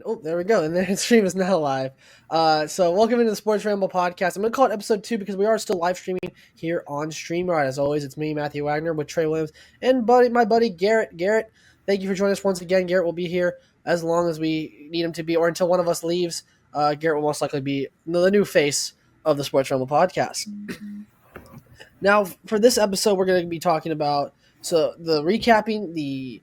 Oh, there we go. And the stream is now live. So welcome into the Sports Ramble Podcast. I'm going to call it episode 2 because we are still live streaming here on StreamYard. As always, it's me, Matthew Wagner, with Trey Williams and my buddy Garrett. Garrett, thank you for joining us once again. Garrett will be here as long as we need him to be, or until one of us leaves. Garrett will most likely be the new face of the Sports Ramble Podcast. Now, for this episode, we're going to be talking about recapping the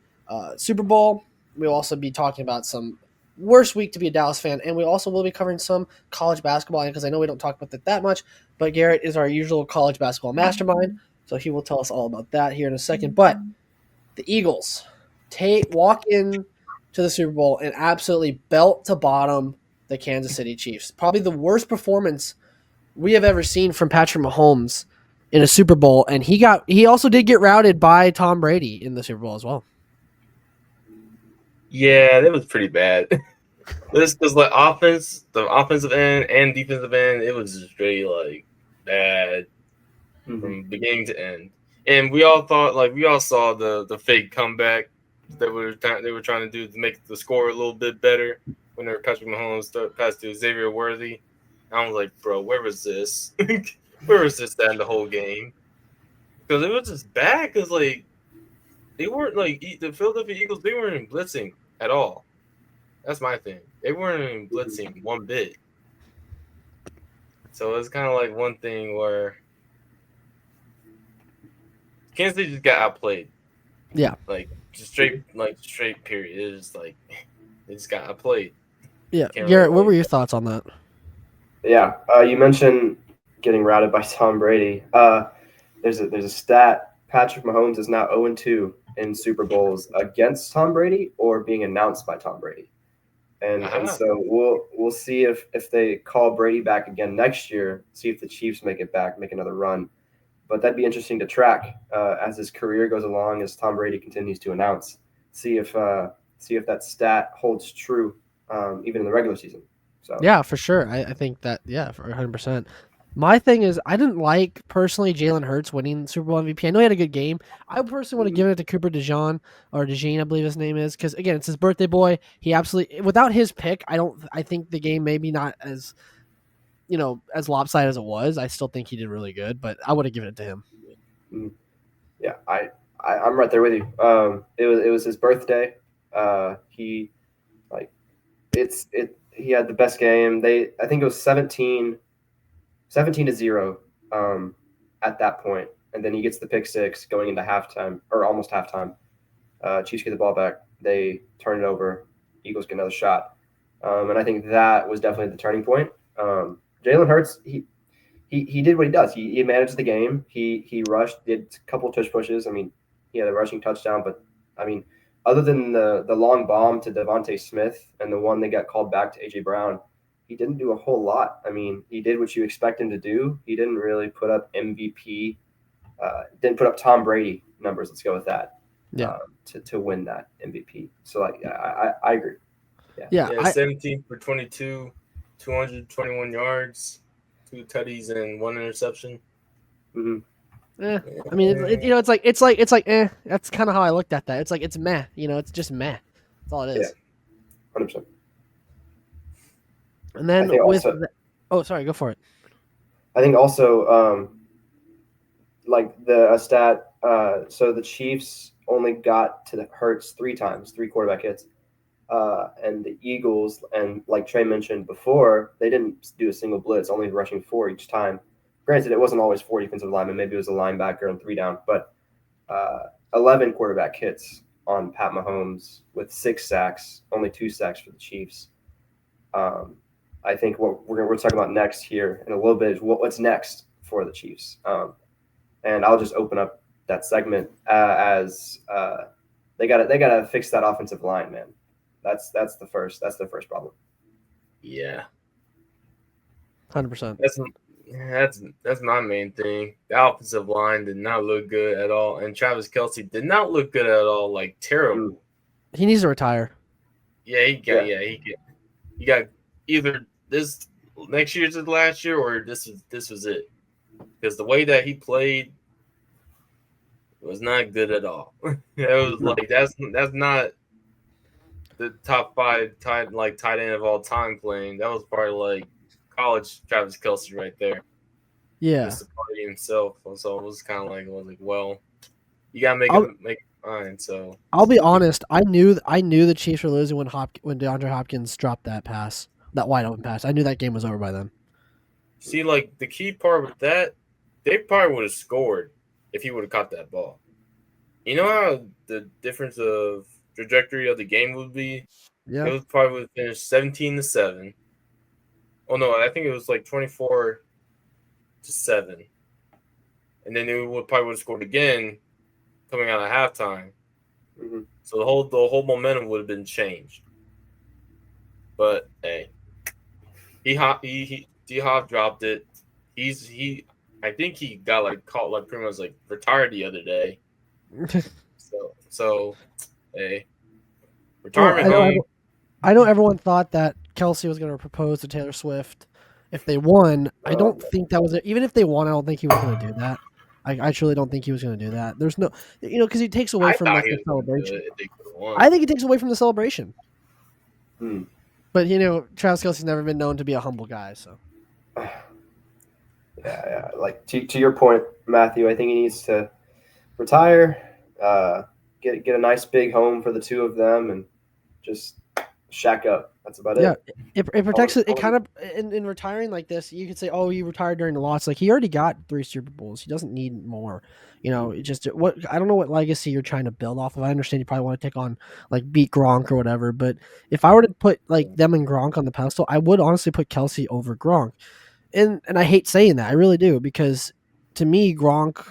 Super Bowl. We'll also be talking about some worst week to be a Dallas fan, and we also will be covering some college basketball because I know we don't talk about that much, but Garrett is our usual college basketball mastermind, so he will tell us all about that here in a second. But the Eagles walk in to the Super Bowl and absolutely belt to bottom the Kansas City Chiefs. Probably the worst performance we have ever seen from Patrick Mahomes in a Super Bowl, and he also did get routed by Tom Brady in the Super Bowl as well. Yeah, that was pretty bad. This was like the offensive end and defensive end. It was just really bad from beginning to end. And we all saw the fake comeback that they were trying to do to make the score a little bit better when they were Patrick Mahomes passed to Xavier Worthy. I was like, bro, where was this? Where was this at in the whole game? Because it was just bad. Because they weren't the Philadelphia Eagles. They weren't blitzing at all. That's my thing. They weren't blitzing one bit. So it's kind of like one thing where Kansas City just got outplayed. Yeah, straight period. It was they just got outplayed. Yeah, Garrett, what were your thoughts on that? Yeah, you mentioned getting routed by Tom Brady. There's a stat. Patrick Mahomes is now 0-2 in Super Bowls against Tom Brady or being announced by Tom Brady. And so we'll see if they call Brady back again next year, see if the Chiefs make it back, make another run. But that'd be interesting to track as his career goes along, as Tom Brady continues to announce. See if that stat holds true even in the regular season. So yeah, for sure. I think that for 100%. My thing is, I didn't like personally Jalen Hurts winning Super Bowl MVP. I know he had a good game. I personally would have given it to Cooper DeJean, I believe his name is, because again, it's his birthday boy. He absolutely, without his pick, I think the game maybe not as lopsided as it was. I still think he did really good, but I would have given it to him. Yeah, I'm right there with you. It was his birthday. He had the best game. I think it was 17-0 at that point, and then he gets the pick six going into halftime or almost halftime. Chiefs get the ball back. They turn it over. Eagles get another shot, and I think that was definitely the turning point. Jalen Hurts, he did what he does. He managed the game. He rushed, did a couple of tush pushes. I mean, he had a rushing touchdown, but I mean, other than the long bomb to Devontae Smith and the one that got called back to A.J. Brown, he didn't do a whole lot. I mean, he did what you expect him to do. He didn't really put up MVP, didn't put up Tom Brady numbers. Let's go with that. Yeah. To win that MVP. So I agree. Yeah. 17 for 22, 221 yards, 2 tutties and 1 interception. Mm-hmm. I mean, it's like that's kind of how I looked at that. It's meh. it's just meh. That's all it is. Yeah, 100%. And then sorry, go for it. I think also, a stat. So the Chiefs only got to the Hurts 3 times, 3 quarterback hits, and the Eagles, and like Trey mentioned before, they didn't do a single blitz, only rushing 4 each time. Granted, it wasn't always 4 defensive linemen. Maybe it was a linebacker and 3 down, but 11 quarterback hits on Pat Mahomes with 6 sacks, only 2 sacks for the Chiefs. I think what we're talking about next here in a little bit is what's next for the Chiefs. And I'll just open up that segment as they gotta fix that offensive line, man. That's the first problem. Yeah, 100%. That's my main thing. The offensive line did not look good at all, and Travis Kelce did not look good at all. Terrible. He needs to retire. Yeah, he got either this next year's the last year or this was it, because the way that he played was not good at all. It was that's not the top 5 tight end of all time playing. That was probably like college Travis Kelce right there. Yeah. Mr. Party himself. So it was kind of like, well, you gotta make it fine. So I'll be honest. I knew the Chiefs were losing when DeAndre Hopkins dropped that pass, that wide open pass. I knew that game was over by then. See, like the key part with that, they probably would have scored if he would have caught that ball. You know how the difference of trajectory of the game would be? Yeah. It was probably would have finished 17-7. Oh no, I think it was like 24-7. And then it would probably would have scored again coming out of halftime. Mm-hmm. So the whole momentum would have been changed. But hey, D-Hop dropped it. I think he got like caught like pretty much like retired the other day. so hey, retirement home. I know everyone thought that Kelce was going to propose to Taylor Swift if they won. I don't think that was it. Even if they won, I don't think he was going to do that. I truly don't think he was going to do that. There's no, because he takes away from like, the celebration. I think he takes away from the celebration. But Travis Kelce's never been known to be a humble guy, so. Yeah. Like to your point, Matthew, I think he needs to retire, get a nice big home for the two of them, and just shack up. That's about it. Yeah, it protects it. It kind of in retiring like this, you could say, "Oh, he retired during the loss." Like he already got 3 Super Bowls. He doesn't need more. I don't know what legacy you're trying to build off of. I understand you probably want to take on like beat Gronk or whatever, but if I were to put like them and Gronk on the pedestal, I would honestly put Kelce over Gronk. And I hate saying that, I really do, because to me Gronk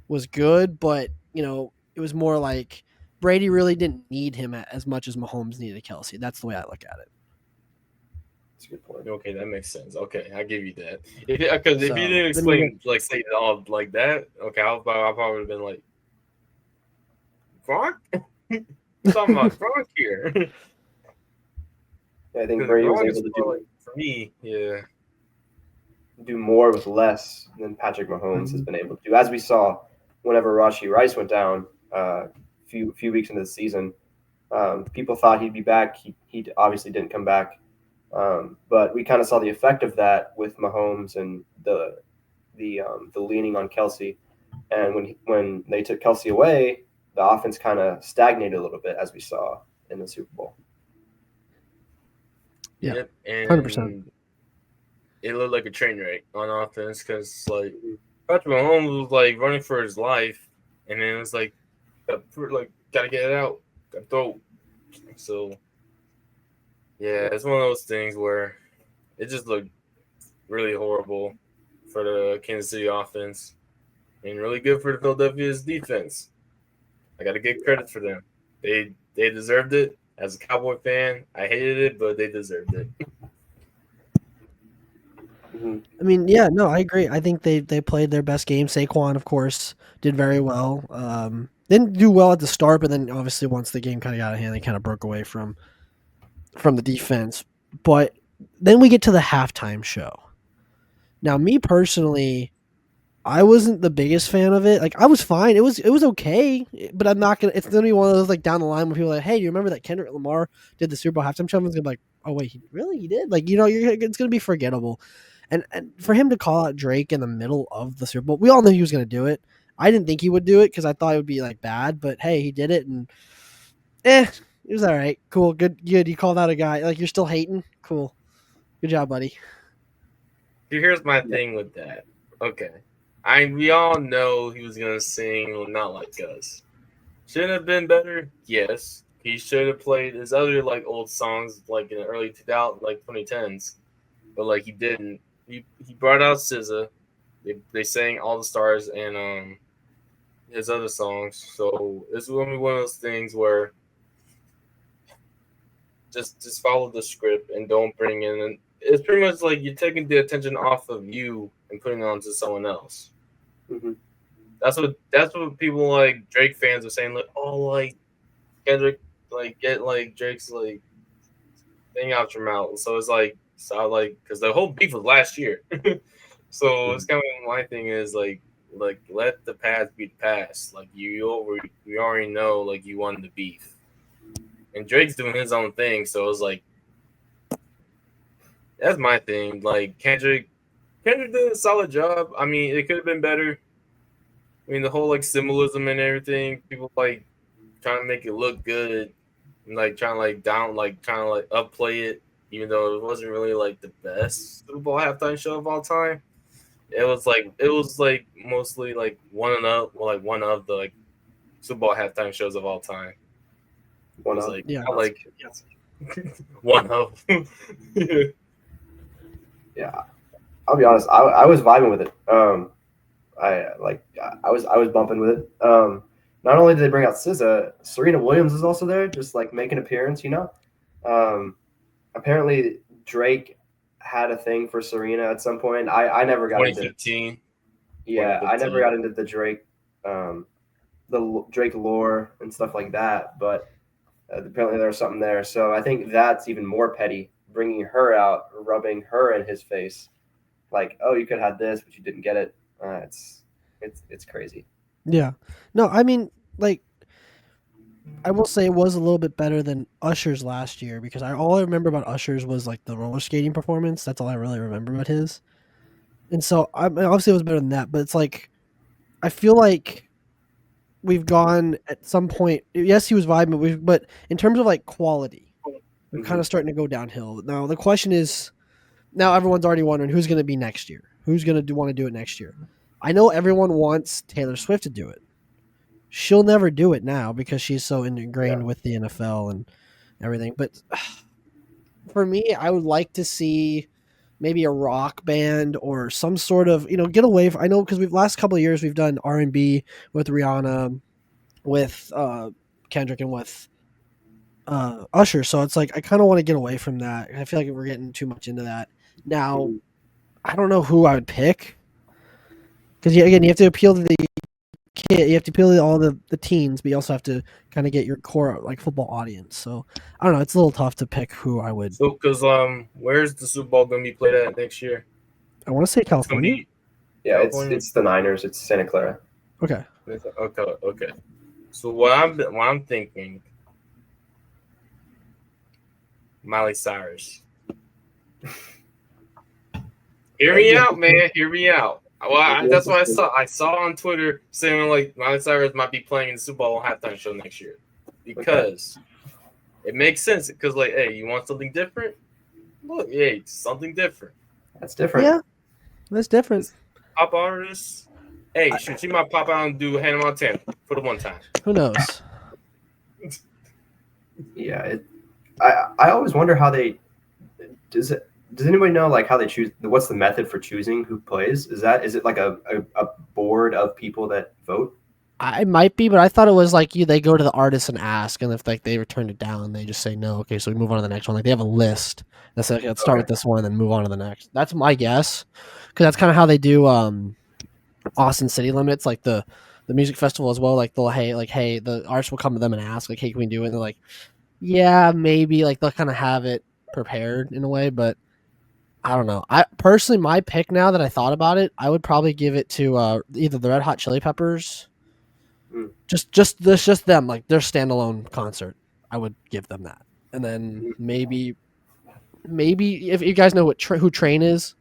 was good, but it was more like Brady really didn't need him as much as Mahomes needed Kelce. That's the way I look at it. That's a good point. Okay, that makes sense. Okay, I give you that. Because if you didn't explain say it all like that, okay, I probably would have been like, Gronk? We're talking about Gronk here. Yeah, I think Brady was able to do for me. Yeah. Do more with less than Patrick Mahomes has been able to do. As we saw whenever Rashee Rice went down a few weeks into the season, people thought he'd be back. He obviously didn't come back. But we kind of saw the effect of that with Mahomes and the leaning on Kelce. And when they took Kelce away, the offense kind of stagnated a little bit, as we saw in the Super Bowl. Yeah, yep, and 100%. It looked like a train wreck on offense because like Patrick Mahomes was like running for his life, and then it was like gotta get it out, gotta throw. So yeah, it's one of those things where it just looked really horrible for the Kansas City offense, and really good for the Philadelphia's defense. I gotta give credit for them. They deserved it. As a Cowboy fan, I hated it, but they deserved it. I mean, yeah, no, I agree. I think they played their best game. Saquon, of course, did very well. Didn't do well at the start, but then obviously once the game kind of got out of hand, they kind of broke away from the defense. But then we get to the halftime show. Now, me personally, I wasn't the biggest fan of it. Like, I was fine. It was okay, but I'm not gonna. It's gonna be one of those like down the line where people are like, "Hey, do you remember that Kendrick Lamar did the Super Bowl halftime show?" Everyone's gonna be like, "Oh wait, he did?" Like, it's gonna be forgettable. And for him to call out Drake in the middle of the Super Bowl, we all knew he was going to do it. I didn't think he would do it because I thought it would be like bad, but hey, he did it, and it was all right. Cool, good. You called out a guy like you're still hating. Cool, good job, buddy. Here's my thing with that. Okay, we all know he was going to sing "Not Like Us." Should have been better. Yes, he should have played his other like old songs like in the early 2000s, like 2010s, but like he didn't. He brought out SZA. They sang All the Stars and his other songs. So it's going to be one of those things where just follow the script and don't bring in. And it's pretty much like you're taking the attention off of you and putting it onto someone else. Mm-hmm. That's what people like Drake fans are saying. Like, oh, like Kendrick, like get like Drake's like thing out your mouth. So it's like. So because the whole beef was last year, so it's kind of my thing is like let the past be the past. Like we already know like you won the beef. and Drake's doing his own thing. So it was like, that's my thing. Like Kendrick did a solid job. I mean, it could have been better. I mean, the whole like symbolism and everything. People like trying to make it look good, and like trying to like upplay it, even though it wasn't really like the best Super Bowl halftime show of all time. It was like mostly like one of the like Super Bowl halftime shows of all time. One It was of. like Yeah. like one of. Yeah, I'll be honest. I was vibing with it. I was bumping with it. Not only did they bring out SZA, Serena Williams is also there, just like making an appearance. Apparently Drake had a thing for Serena at some point. I never got into. 2015. Yeah, I never got into the Drake lore and stuff like that. But apparently there was something there. So I think that's even more petty. Bringing her out, rubbing her in his face, like, oh, you could have this, but you didn't get it. It's crazy. Yeah. No, I mean, like, I will say it was a little bit better than Usher's last year because all I remember about Usher's was like the roller skating performance. That's all I really remember about his. And so, I mean, obviously, it was better than that. But it's like, I feel like we've gone at some point. Yes, he was vibing, but in terms of like quality, we're kind of starting to go downhill. Now the question is, now everyone's already wondering who's going to be next year. Who's going to want to do it next year? I know everyone wants Taylor Swift to do it. She'll never do it now because she's so ingrained with the NFL and everything. But for me, I would like to see maybe a rock band or some sort of, get away from. I know because last couple of years we've done R&B with Rihanna, with Kendrick, and with Usher. So it's like I kind of want to get away from that. I feel like we're getting too much into that now. I don't know who I would pick because again, you have to appeal to the kid. You have to appeal to all the teens, but you also have to kind of get your core like football audience. So I don't know. It's a little tough to pick who I would. So, because where's the Super Bowl gonna be played at next year? I want to say California. It's the Niners. It's Santa Clara. Okay. Okay. So what I'm thinking, Miley Cyrus. Hear me out, man. Hear me out. Well, that's what I saw. I saw on Twitter saying like Miley Cyrus might be playing in the Super Bowl halftime show next year because it makes sense. Because like, hey, you want something different? Look, hey, something different. That's different. Yeah, that's different. Pop artists. Hey, should she might pop out and do Hannah Montana for the one time? Who knows? Yeah, I always wonder how they does anybody know like how they choose? What's the method for choosing who plays? Is it like a board of people that vote? I might be, but I thought it was like they go to the artist and ask, and if like they return it down, they just say no. Okay, so we move on to the next one. Like they have a list. That's like let's start with this one, and then move on to the next. That's my guess, because that's kind of how they do Austin City Limits, like the music festival as well. Like hey, the artists will come to them and ask, like, hey, can we do it? And they're like, yeah, maybe. Like they'll kind of have it prepared in a way, but I don't know. I personally, my pick now that I thought about it, I would probably give it to either the Red Hot Chili Peppers. Just them, like their standalone concert. I would give them that, and then maybe if you guys know who Train is,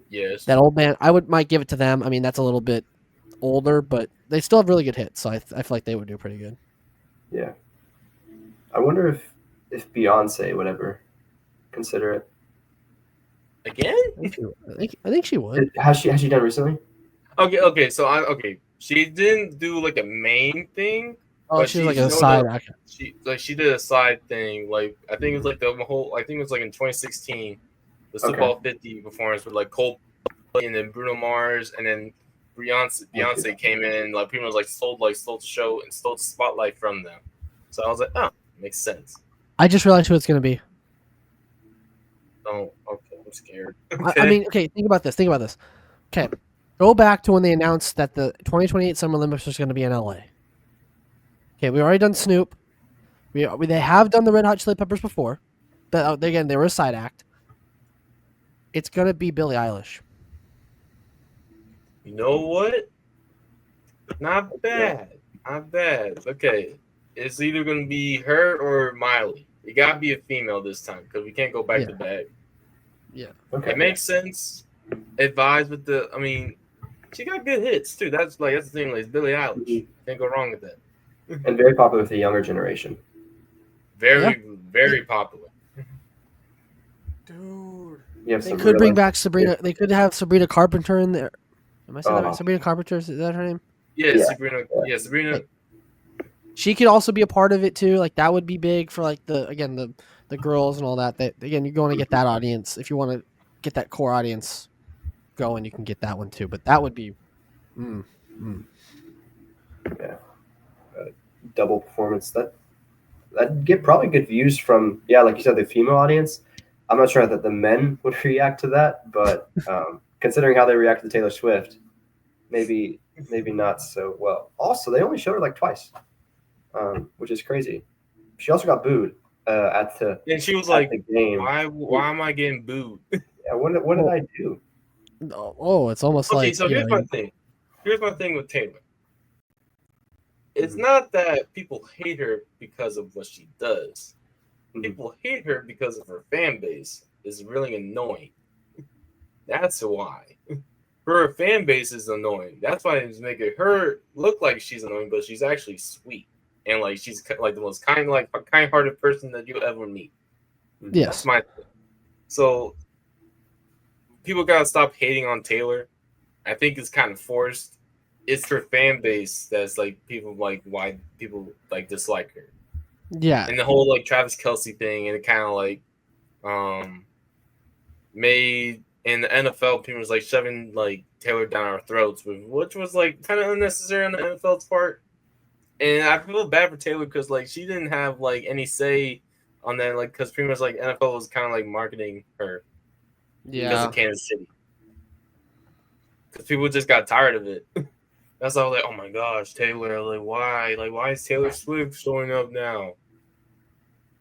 yes, that old band, might give it to them. I mean, that's a little bit older, but they still have really good hits, so I feel like they would do pretty good. Yeah, I wonder if Beyonce would ever consider it again. I think she would. Has she done recently? Okay. So she didn't do like a main thing. Oh, she was like a side act. She did a side thing. Like I think it was like the whole. I think it was like in 2016, the Super Bowl 50 performance with like Coldplay and then Bruno Mars and then Beyonce came in. Like people was like stole the show and stole the spotlight from them. So I was like, oh, makes sense. I just realized who it's gonna be. Oh, okay. I'm scared. Okay. I mean, okay. Think about this. Okay, go back to when they announced that the 2028 Summer Olympics was going to be in LA. Okay, we already done Snoop. They have done the Red Hot Chili Peppers before, but again, they were a side act. It's going to be Billie Eilish. You know what? Not bad. Okay. it's either going to be her or Miley. It got to be a female this time because we can't go back Yeah. to back. Yeah. Okay. It makes sense. Advise with the. I mean, she got good hits too. That's the thing. Like, it's Billie Eilish. Can't go wrong with that. And very popular with the younger generation. Very popular. Dude. You have They some could bring real- back Sabrina. They could have Sabrina Carpenter in there. Am I saying that Oh. right? Sabrina Carpenter, is that her name? Yeah, Yeah. Sabrina. Yeah, Sabrina. She could also be a part of it too. Like that would be big for like the girls and all that. That again, you're going to get that audience. If you want to get that core audience going, you can get that one too. But that would be, double performance. That'd get probably good views from, like you said, the female audience. I'm not sure that the men would react to that, but considering how they react to Taylor Swift, maybe not so well. Also, they only showed her like twice, which is crazy. She also got booed at the And she was at like, the game. "Why am I getting booed?" Yeah, what did I do? oh, it's almost Okay, like so here's my thing. Here's my thing with Taylor. It's not that people hate her because of what she does. Mhm. People hate her because of her fan base is really annoying. That's why. Her fan base is annoying. That's why it's making her look like she's annoying, but she's actually sweet. And like she's like the most kind-hearted person that you'll ever meet. yes, That's my thing. So people gotta stop hating on Taylor. I think it's kind of forced. It's her fan base that's like people like why people like dislike her. yeah, And the whole like Travis Kelce thing, and it kind of like made in the NFL people was like shoving like Taylor down our throats, which was like kind of unnecessary on the NFL's part. And I feel bad for Taylor because like she didn't have like any say on that, like because pretty much like NFL was kind of like marketing her because yeah. of Kansas City. Because people just got tired of it. That's why I was like, oh my gosh, Taylor, like why? Like why is Taylor Swift showing up now?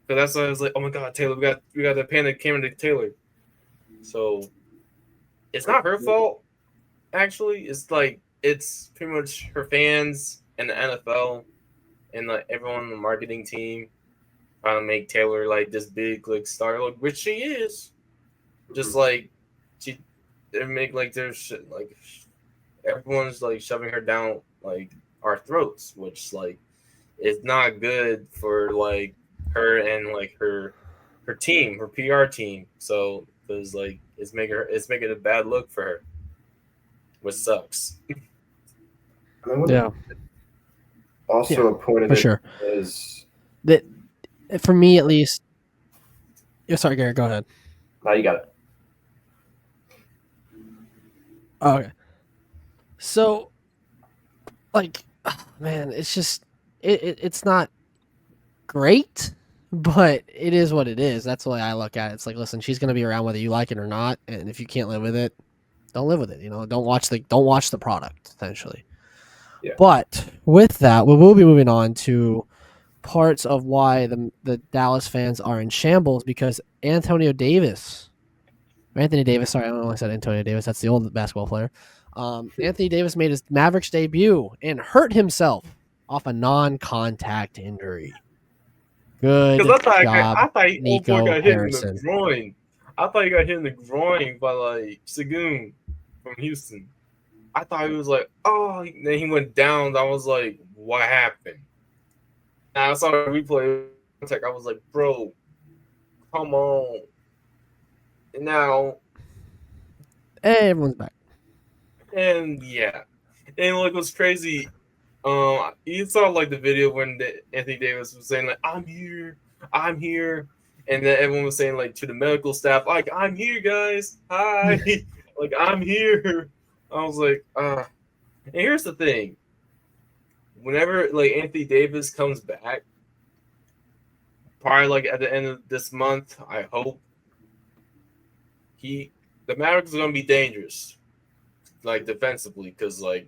Because that's why I was like, oh my god, Taylor, we got to pan the camera to Taylor. So it's not her fault, actually. It's like it's pretty much her fans and the NFL and like everyone on the marketing team trying to make Taylor like this big like star, like which she is. Just like they make like there's like everyone's like shoving her down like our throats, which like is not good for like her and like her team, her PR team. So because like it's making a bad look for her, which sucks. Yeah, Also, a point of for it sure. is That for me at least. Yeah, sorry, Gary. Go ahead. now you got it. Oh, okay. So, like, man, it's just it's not great, but it is what it is. That's the way I look at it. It's like, listen, she's gonna be around whether you like it or not, and if you can't live with it, don't live with it. You know, don't watch the product essentially. Yeah. But with that, we will be moving on to parts of why the Dallas fans are in shambles because Anthony Davis, sorry, I don't know why I said Antonio Davis. That's the old basketball player. Anthony Davis made his Mavericks debut and hurt himself off a non-contact injury. Good Because job, I thought Nico got hit in Harrison. the groin. I thought he got hit in the groin by like Sagoon from Houston. I thought he was like, oh, then he went down. I was like, what happened? And I saw the replay. I was like, bro, come on. And now, Hey, everyone's back. and yeah, and like what's crazy, you saw like the video when Anthony Davis was saying like, I'm here, and then everyone was saying like to the medical staff like, I'm here, guys, hi, like I'm here. I was like, and here's the thing. Whenever like Anthony Davis comes back, probably like at the end of this month, I hope the Mavericks are gonna be dangerous, like defensively, because like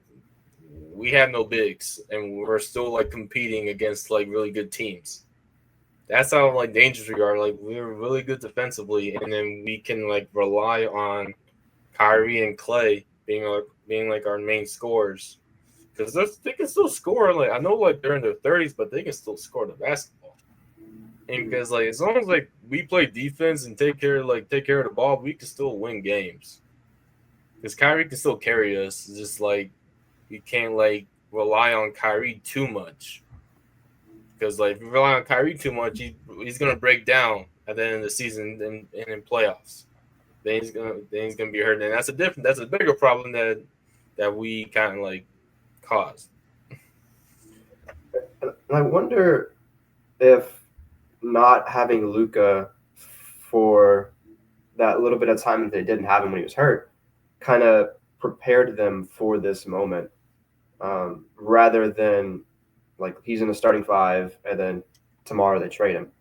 we have no bigs and we're still like competing against like really good teams. That's how like dangerous we are. Like we're really good defensively, and then we can like rely on Kyrie and Clay being like our main scorers. because they can still score. Like I know, like they're in their 30s, but they can still score the basketball. And because like as long as like we play defense and take care of the ball, we can still win games. Because Kyrie can still carry us. It's just like you can't like rely on Kyrie too much. Because like if you rely on Kyrie too much, he's gonna break down at the end of the season and in playoffs. Then he's gonna be hurt, and that's a bigger problem that we kind of like caused. And I wonder if not having Luka for that little bit of time that they didn't have him when he was hurt kind of prepared them for this moment, rather than like he's in the starting five and then tomorrow they trade him.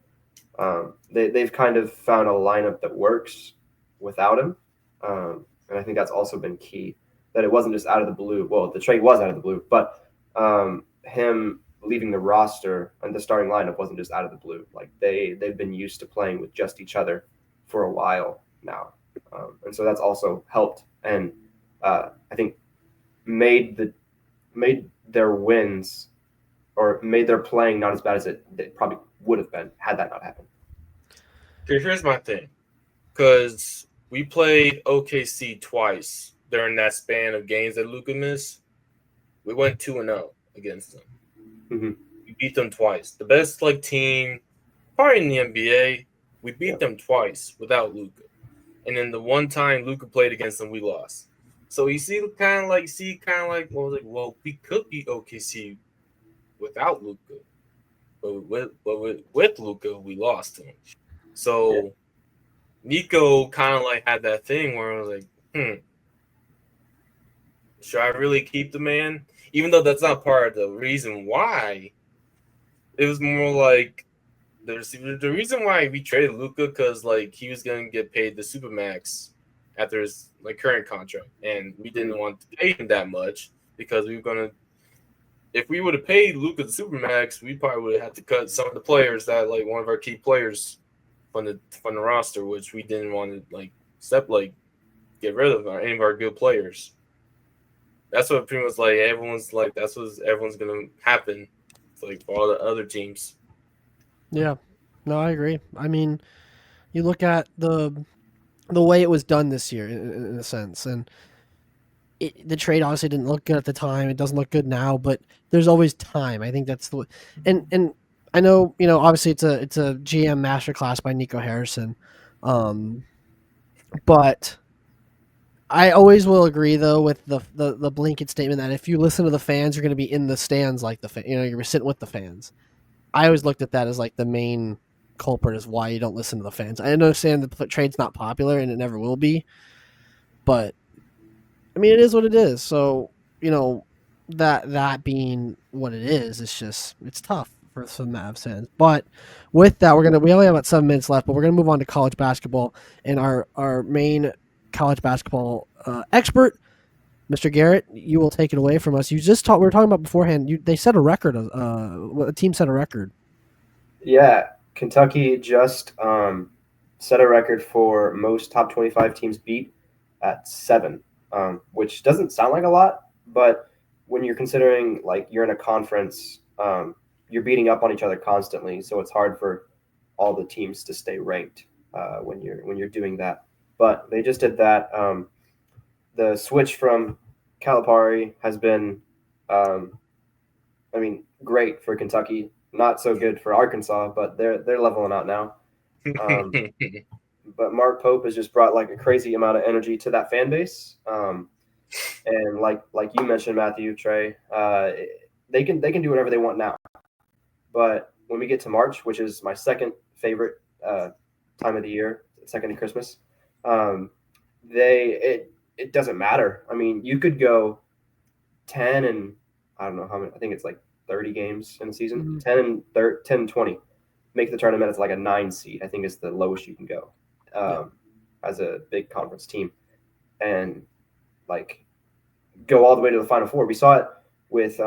They've kind of found a lineup that works without him, and I think that's also been key. That it wasn't just out of the blue. Well, the trade was out of the blue, but him leaving the roster and the starting lineup wasn't just out of the blue. Like they've been used to playing with just each other for a while now, and so that's also helped and I think made their wins or made their playing not as bad as it probably would have been had that not happened. Okay, here's my thing, because we played OKC twice during that span of games that Luka missed. We went 2-0 against them. Mm-hmm. We beat them twice. The best like team, probably in the NBA. We beat them twice without Luka, and then the one time Luka played against them, we lost. So you see, kind of like, well, we could beat OKC without Luka, but with Luka, we lost him. So Nico kind of like had that thing where I was like, should I really keep the man? Even though that's not part of the reason why. It was more like the reason why we traded Luka because like he was gonna get paid the supermax after his like current contract, and we didn't want to pay him that much because we were gonna. If we would have paid Luka the supermax, we probably would have had to cut some of the players that like one of our key players from the roster, which we didn't want to get rid of any of our good players. That's what pretty much like everyone's like. That's what everyone's gonna happen. It's like for all the other teams. Yeah, no, I agree. I mean, you look at the way it was done this year, in a sense, and the trade obviously didn't look good at the time. It doesn't look good now, but there's always time. I think that's the and I know obviously it's a GM masterclass by Nico Harrison, but I always will agree though with the blanket statement that if you listen to the fans, you're going to be in the stands like you're sitting with the fans. I always looked at that as like the main culprit is why you don't listen to the fans. I understand the trade's not popular and it never will be, but I mean it is what it is. So that being what it is, it's tough for some Mavs fans. But with that, we only have about 7 minutes left, but we're gonna move on to college basketball and our main college basketball expert, Mr. Garrett. You will take it away from us. We were talking about beforehand. They set a record. A team set a record. Yeah, Kentucky just set a record for most top 25 teams beat at 7, which doesn't sound like a lot, but when you're considering like you're in a conference, you're beating up on each other constantly, so it's hard for all the teams to stay ranked when you're doing that. But they just did that. The switch from Calipari has been, great for Kentucky. Not so good for Arkansas, but they're leveling out now. But Mark Pope has just brought like a crazy amount of energy to that fan base. And like you mentioned, Matthew, Trey, they can do whatever they want now. But when we get to March, which is my second favorite time of the year, second to Christmas, it doesn't matter. I mean, you could go 10 and I don't know how many. I think it's like 30 games in a season. 10 and 20. Make the tournament as like a 9 seed. I think is the lowest you can go as a big conference team, and like go all the way to the Final Four. We saw it with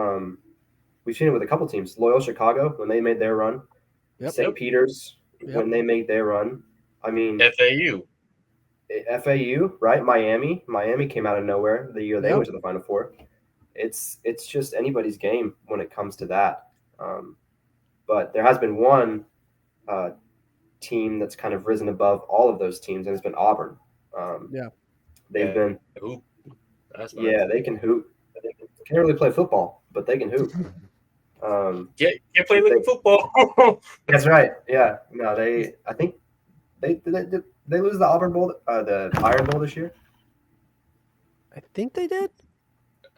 we've seen it with a couple teams. Loyola Chicago when they made their run. St. Peter's when they made their run. I mean FAU, right? Miami came out of nowhere the year they went to the Final Four. it's just anybody's game when it comes to that. But there has been one team that's kind of risen above all of those teams, and it's been Auburn. They've been. Hoop. That's nice. Yeah, they can hoop. They can't really play football, but they can hoop. Can't play like football. That's right. Yeah. No, I think they lose the Auburn Bowl, the Iron Bowl this year. I think they did.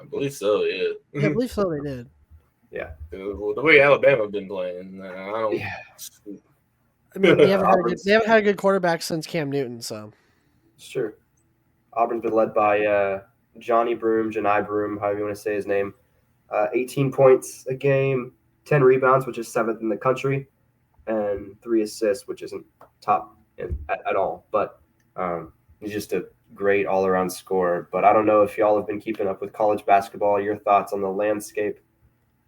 I believe so. Yeah. Yeah, I believe so. They did. Yeah. The way Alabama been playing, I don't. Yeah. I mean, they haven't had a good quarterback since Cam Newton, so. It's true. Auburn's been led by Johnny Broom, Janai Broom, however you want to say his name. 18 points a game, 10 rebounds, which is 7th in the country, and 3 assists, which isn't top at all. But he's just a great all-around scorer. But I don't know if y'all have been keeping up with college basketball, your thoughts on the landscape.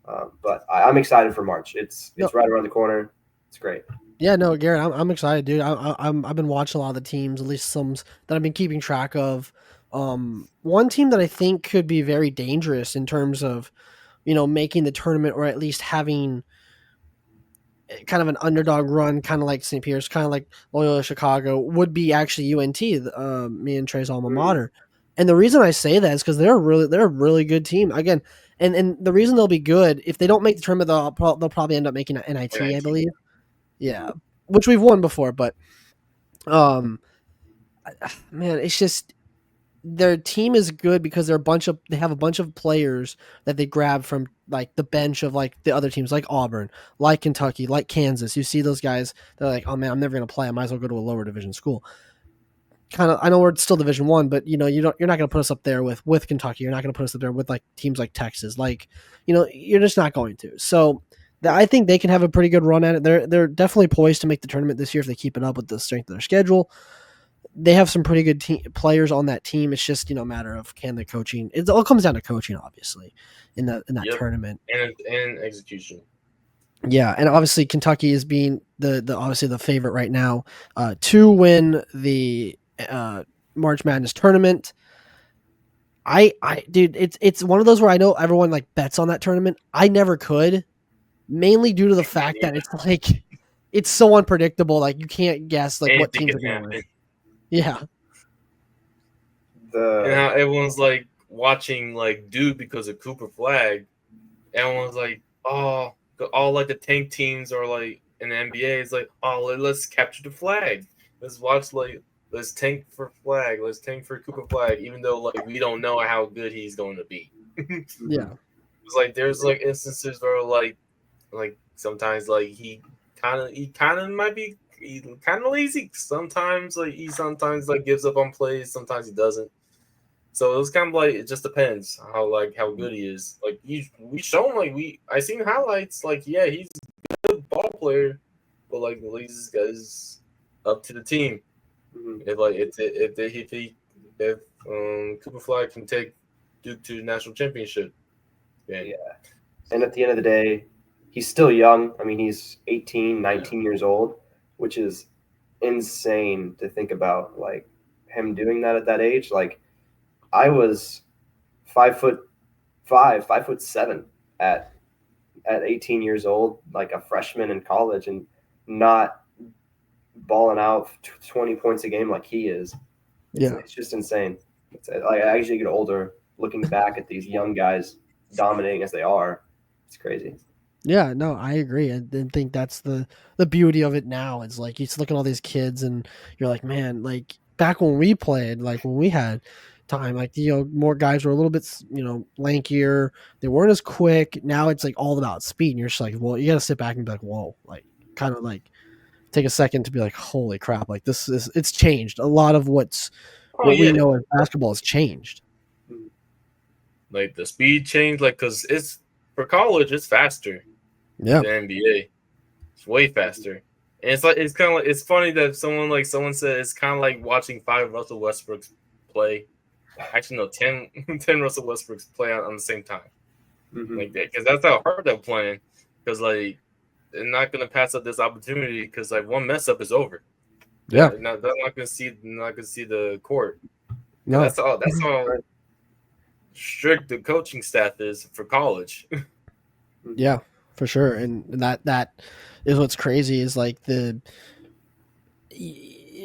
But I'm excited for March. It's right around the corner. It's great. Yeah, no, Garrett, I'm excited, dude. I've been watching a lot of the teams, at least some that I've been keeping track of. One team that I think could be very dangerous in terms of, making the tournament or at least having kind of an underdog run, kind of like St. Peter's, kind of like Loyola Chicago, would be actually UNT, me and Trey's alma mater. And the reason I say that is because they're a really good team. Again, and the reason they'll be good, if they don't make the tournament, they'll probably end up making an NIT, I believe. Yeah, which we've won before, but man, it's just their team is good because they have a bunch of players that they grab from like the bench of like the other teams, like Auburn, like Kentucky, like Kansas. You see those guys, they're like, oh man, I'm never gonna play. I might as well go to a lower division school. Kind of, I know we're still Division I, but you're not gonna put us up there with Kentucky. You're not gonna put us up there with like teams like Texas. Like, you're just not going to. So. I think they can have a pretty good run at it. They're definitely poised to make the tournament this year if they keep it up with the strength of their schedule. They have some pretty good players on that team. It's just a matter of can the coaching. It all comes down to coaching, obviously, in that tournament and execution. Yeah, and obviously Kentucky is being the obviously the favorite right now to win the March Madness tournament. Dude, it's one of those where I know everyone like bets on that tournament. I never could. Mainly due to the fact that it's like it's so unpredictable. Like you can't guess like what teams are going to win. Yeah. And how everyone's like watching like Duke because of Cooper Flag. Everyone's like, all like the tank teams are like in the NBA. It's like, let's capture the flag. Let's watch let's tank for Flag. Let's tank for Cooper Flag. Even though like we don't know how good he's going to be. Yeah. It's like there's like instances where like sometimes like he kind of might be kind of lazy. Sometimes he gives up on plays. Sometimes he doesn't. So it was kind of like it just depends how good he is. Like we show him I seen highlights. Like yeah, he's a good ball player, but like this guy's up to the team. Mm-hmm. If Cooper Flag can take Duke to the national championship, yeah. And at the end of the day. He's still young. I mean, he's 18, 19 years old, which is insane to think about, like, him doing that at that age. Like, I was 5'5", 5'7" at 18 years old, like a freshman in college, and not balling out 20 points a game like he is. It's just insane. As you get older, looking back at these young guys dominating as they are, it's crazy. Yeah, no, I agree. I think that's the beauty of it now. It's like you look at all these kids and you're like, man, like back when we played, like when we had time, like more guys were a little bit lankier. They weren't as quick. Now it's like all about speed, and you're just like, well, you got to sit back and be like, whoa, like kind of like take a second to be like, holy crap, like it's changed. A lot of what we know as basketball has changed. Like the speed change, like because it's for college, it's faster. Yeah, the NBA, it's way faster, and it's kind of like it's funny that someone said it's kind of like watching 5 Russell Westbrooks play. Actually, no, 10 Russell Westbrooks play on the same time, like that, because that's how hard they're playing. Because like they're not gonna pass up this opportunity because like one mess up is over. Yeah, they're not gonna see the court. No, that's all. strict the coaching staff is for college. Yeah, for sure. And that is what's crazy is like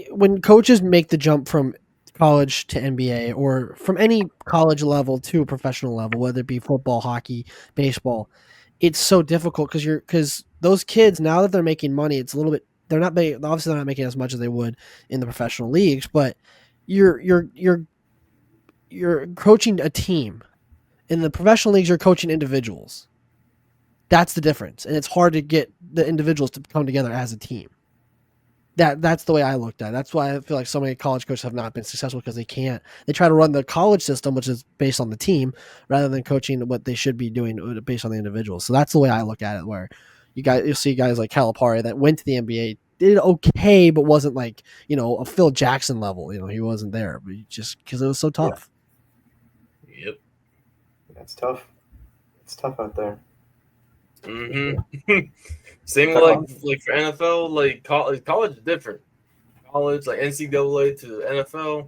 when coaches make the jump from college to NBA or from any college level to a professional level, whether it be football, hockey, baseball, it's so difficult because those kids, now that they're making money, it's a little bit, obviously they're not making as much as they would in the professional leagues, but you're coaching a team. In the professional leagues, you're coaching individuals. That's the difference. And it's hard to get the individuals to come together as a team. That's the way I looked at it. That's why I feel like so many college coaches have not been successful, because they can't. They try to run the college system, which is based on the team, rather than coaching what they should be doing based on the individuals. So that's the way I look at it, where you'll see guys like Calipari that went to the NBA, did okay, but wasn't like, a Phil Jackson level. He wasn't there, but just because it was so tough. Yep. That's tough. It's tough out there. Mm-hmm. Same like for NFL, like college is different. College, like NCAA to the NFL.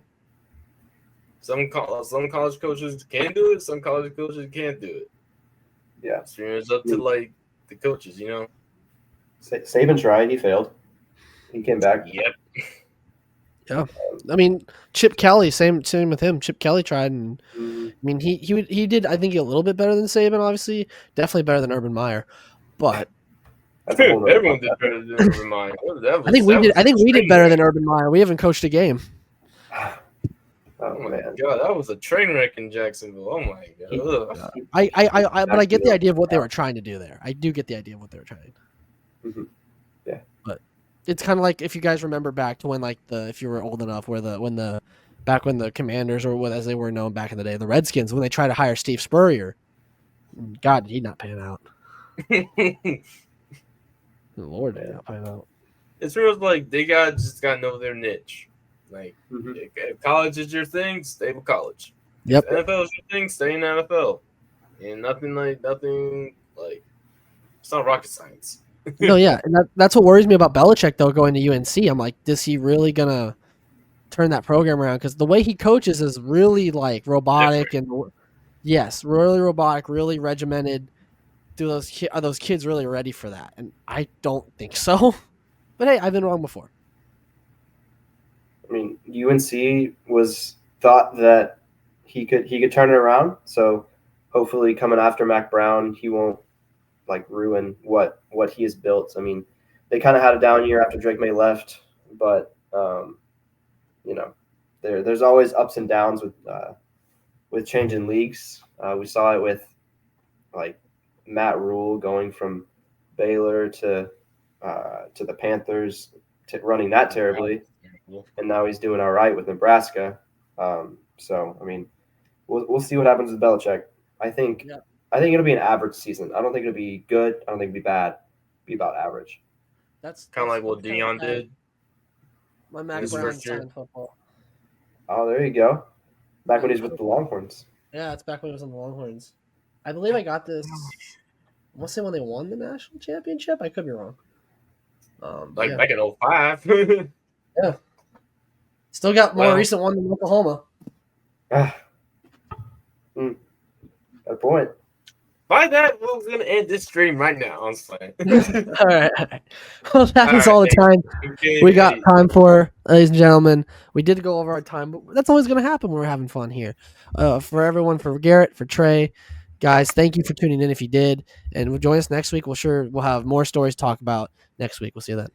Some college coaches can do it. Some college coaches can't do it. Yeah, so it's up to like the coaches, Saban tried. He failed. He came back. Yep. Yeah, I mean Chip Kelly, same with him. Chip Kelly tried, and I mean he did. I think a little bit better than Saban. Obviously, definitely better than Urban Meyer. But everyone did better than Urban Meyer. I think we did better than Urban Meyer. We haven't coached a game. Oh my god, that was a train wreck in Jacksonville. Oh my god. But I get the idea of what they were trying to do there. I do get the idea of what they were trying. Mm-hmm. Yeah, but it's kind of like, if you guys remember back to when, like, if you were old enough, when the Commanders, or as they were known back in the day, the Redskins, when they tried to hire Steve Spurrier, God, did he not pan out? Lord, did not pan out. It's real, like they just got to know their niche. Like, if college is your thing, stay with college. Yep. If NFL is your thing, stay in the NFL. And nothing like it's not rocket science. No, yeah, and that's what worries me about Belichick, though, going to UNC. I'm like, is he really gonna turn that program around? Because the way he coaches is really like robotic. Different. And yes, really robotic, really regimented. Are those kids really ready for that? And I don't think so. But hey, I've been wrong before. I mean, UNC was thought that he could turn it around. So hopefully, coming after Mac Brown, he won't like ruin what he has built. I mean, they kind of had a down year after Drake May left, but there's always ups and downs with changing leagues. We saw it with like Matt Rule going from Baylor to the Panthers, running that terribly, and now he's doing all right with Nebraska. So I mean, we'll see what happens with Belichick. I think it'll be an average season. I don't think it'll be good. I don't think it'll be bad. It'll be about average. That's kind of like what Deion did. My Mac Brown signed football. Oh, there you go. Back when he was with the Longhorns. Yeah, it's back when he was on the Longhorns. I believe I got this. I want to say when they won the national championship. I could be wrong. Back in 05. Yeah. Still got more recent one than Oklahoma. Got a point. By that, we're going to end this stream right now. I'm saying. All right. Well, that is all the time we got time for, ladies and gentlemen. We did go over our time, but that's always going to happen when we're having fun here. For everyone, for Garrett, for Trey, guys, thank you for tuning in if you did. And join us next week. We'll have more stories to talk about next week. We'll see you then.